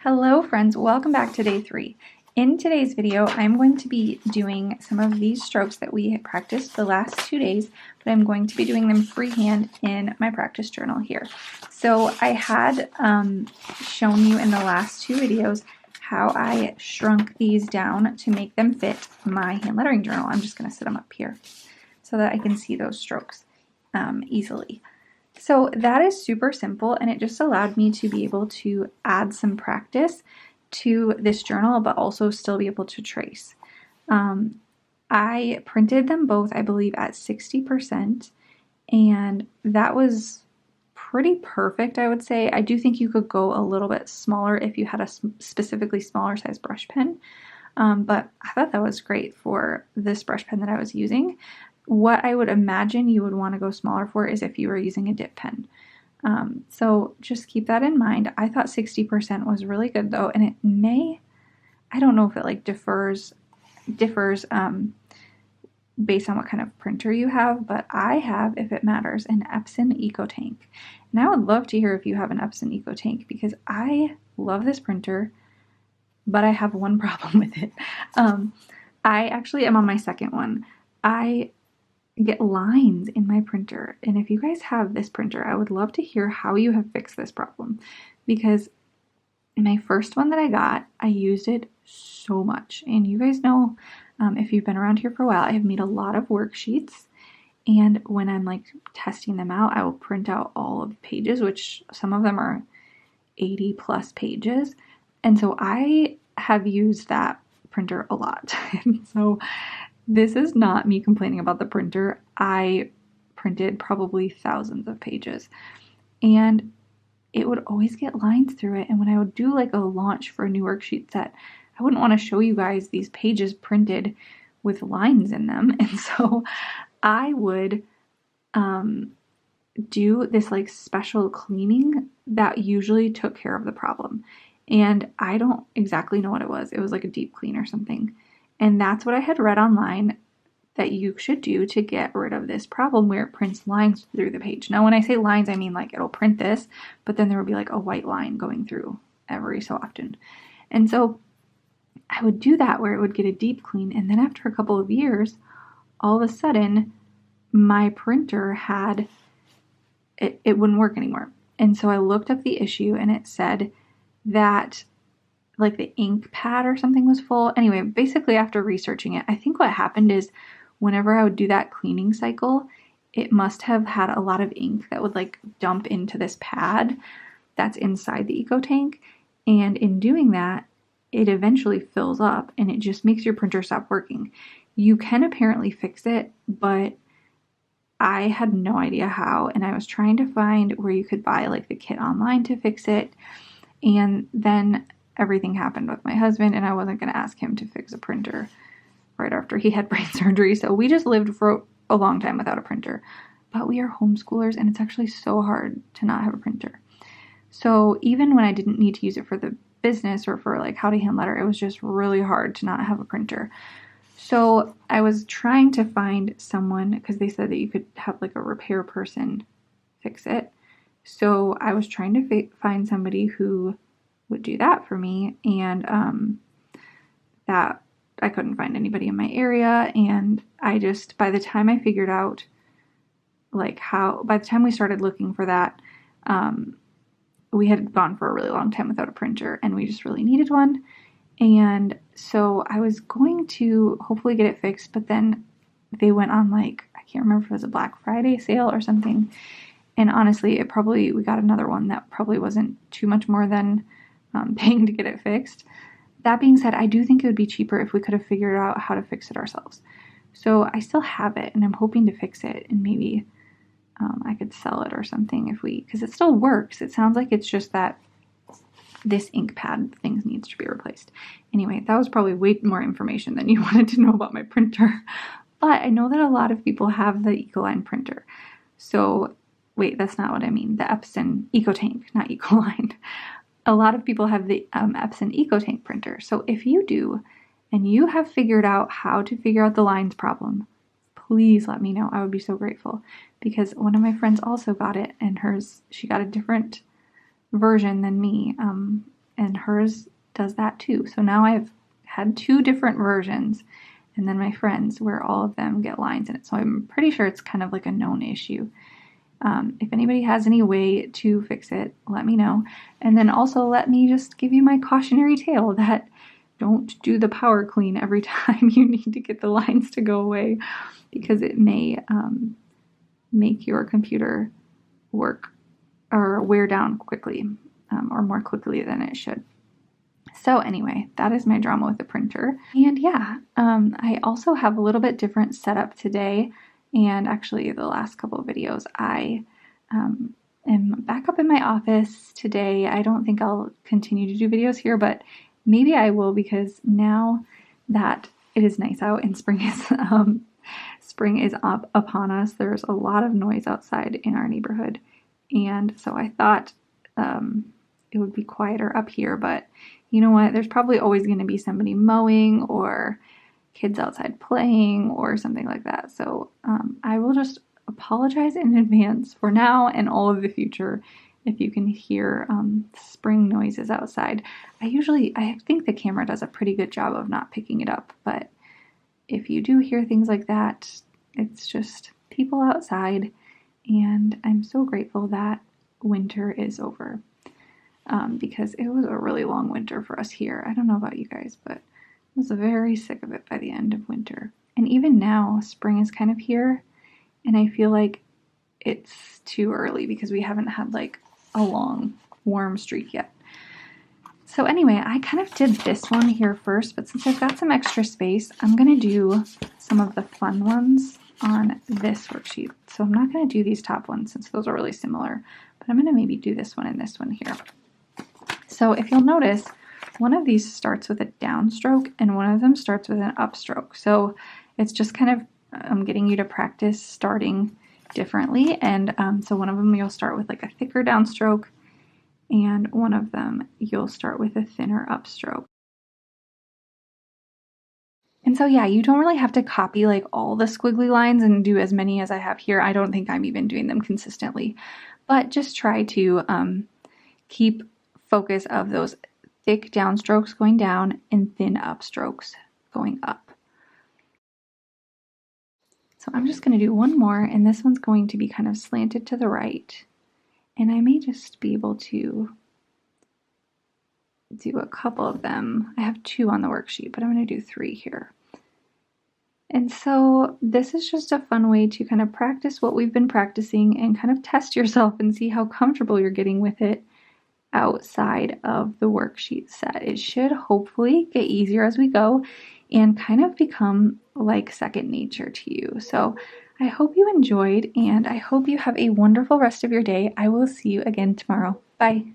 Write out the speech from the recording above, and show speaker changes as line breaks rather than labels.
Hello friends, welcome back to day 3. In today's video, I'm going to be doing some of these strokes that we practiced the last 2 days, but I'm going to be doing them freehand in my practice journal here. So I had shown you in the last 2 videos how I shrunk these down to make them fit my hand lettering journal. I'm just going to sit them up here so that I can see those strokes easily. So that is super simple, and it just allowed me to be able to add some practice to this journal, but also still be able to trace. I printed them both, I believe, at 60%, and that was pretty perfect, I would say. I do think you could go a little bit smaller if you had a specifically smaller size brush pen, but I thought that was great for this brush pen that I was using. What I would imagine you would want to go smaller for is if you were using a dip pen. So just keep that in mind. I thought 60% was really good though, and it may, I don't know if it like differs based on what kind of printer you have, but I have, if it matters, an Epson EcoTank. And I would love to hear if you have an Epson EcoTank because I love this printer, but I have one problem with it. I actually am on my second one. I get lines in my printer, and if you guys have this printer, I would love to hear how you have fixed this problem, because my first one that I got, I used it so much, and you guys know, if you've been around here for a while, I have made a lot of worksheets, and when I'm like testing them out, I will print out all of the pages, which some of them are 80 plus pages, and so I have used that printer a lot. And so this is not me complaining about the printer. I printed probably thousands of pages, and it would always get lines through it. And when I would do like a launch for a new worksheet set, I wouldn't want to show you guys these pages printed with lines in them. And so I would do this like special cleaning that usually took care of the problem. And I don't exactly know what it was. It was like a deep clean or something. And that's what I had read online that you should do to get rid of this problem where it prints lines through the page. Now, when I say lines, I mean like it'll print this, but then there would be like a white line going through every so often. And so I would do that where it would get a deep clean. And then after a couple of years, all of a sudden, my printer had, it wouldn't work anymore. And so I looked up the issue, and it said that like the ink pad or something was full. Anyway, basically after researching it, I think what happened is whenever I would do that cleaning cycle, it must have had a lot of ink that would like dump into this pad that's inside the EcoTank. And in doing that, it eventually fills up and it just makes your printer stop working. You can apparently fix it, but I had no idea how. And I was trying to find where you could buy like the kit online to fix it. And then everything happened with my husband, and I wasn't going to ask him to fix a printer right after he had brain surgery. So we just lived for a long time without a printer. But we are homeschoolers, and it's actually so hard to not have a printer. So even when I didn't need to use it for the business or for like how to hand letter, it was just really hard to not have a printer. So I was trying to find someone, because they said that you could have like a repair person fix it. So I was trying to find somebody who would do that for me, and that I couldn't find anybody in my area. And I just, by the time I figured out like by the time we started looking for that, we had gone for a really long time without a printer, and we just really needed one. And so I was going to hopefully get it fixed, but then they went on like, I can't remember if it was a Black Friday sale or something. And honestly, we got another one that probably wasn't too much more than paying to get it fixed. That being said, I do think it would be cheaper if we could have figured out how to fix it ourselves. So I still have it, and I'm hoping to fix it, and maybe I could sell it or something because it still works. It sounds like it's just that this ink pad thing needs to be replaced. Anyway, that was probably way more information than you wanted to know about my printer. But I know that a lot of people have the Ecoline printer. So wait, that's not what I mean. The Epson EcoTank, not Ecoline. A lot of people have the Epson EcoTank printer. So if you do, and you have figured out how to figure out the lines problem, please let me know. I would be so grateful, because one of my friends also got it, and she got a different version than me. and hers does that too. So now I've had 2 different versions, and then my friends, where all of them get lines in it. So I'm pretty sure it's kind of like a known issue. If anybody has any way to fix it, let me know. And then also let me just give you my cautionary tale that don't do the power clean every time you need to get the lines to go away, because it may make your computer work or wear down quickly, or more quickly than it should. So anyway, that is my drama with the printer. And yeah, I also have a little bit different setup today. And actually the last couple of videos, I am back up in my office today. I don't think I'll continue to do videos here, but maybe I will, because now that it is nice out and spring is up upon us, there's a lot of noise outside in our neighborhood. And so I thought it would be quieter up here, but you know what? There's probably always going to be somebody mowing or kids outside playing or something like that. So I will just apologize in advance for now and all of the future if you can hear spring noises outside. I think the camera does a pretty good job of not picking it up, but if you do hear things like that, it's just people outside, and I'm so grateful that winter is over, because it was a really long winter for us here. I don't know about you guys, but I was very sick of it by the end of winter. And even now, spring is kind of here, and I feel like it's too early because we haven't had like a long warm streak yet. So anyway, I kind of did this one here first, but since I've got some extra space, I'm going to do some of the fun ones on this worksheet. So I'm not going to do these top ones since those are really similar, but I'm going to maybe do this one and this one here. So if you'll notice, one of these starts with a downstroke and one of them starts with an upstroke. So it's just kind of getting you to practice starting differently. And so one of them you'll start with like a thicker downstroke, and one of them you'll start with a thinner upstroke. And so yeah, you don't really have to copy like all the squiggly lines and do as many as I have here. I don't think I'm even doing them consistently, but just try to keep focus of those thick downstrokes going down and thin upstrokes going up. So I'm just going to do one more, and this one's going to be kind of slanted to the right. And I may just be able to do a couple of them. I have 2 on the worksheet, but I'm going to do 3 here. And so this is just a fun way to kind of practice what we've been practicing and kind of test yourself and see how comfortable you're getting with it outside of the worksheet set. It should hopefully get easier as we go and kind of become like second nature to you. So I hope you enjoyed, and I hope you have a wonderful rest of your day. I will see you again tomorrow. Bye.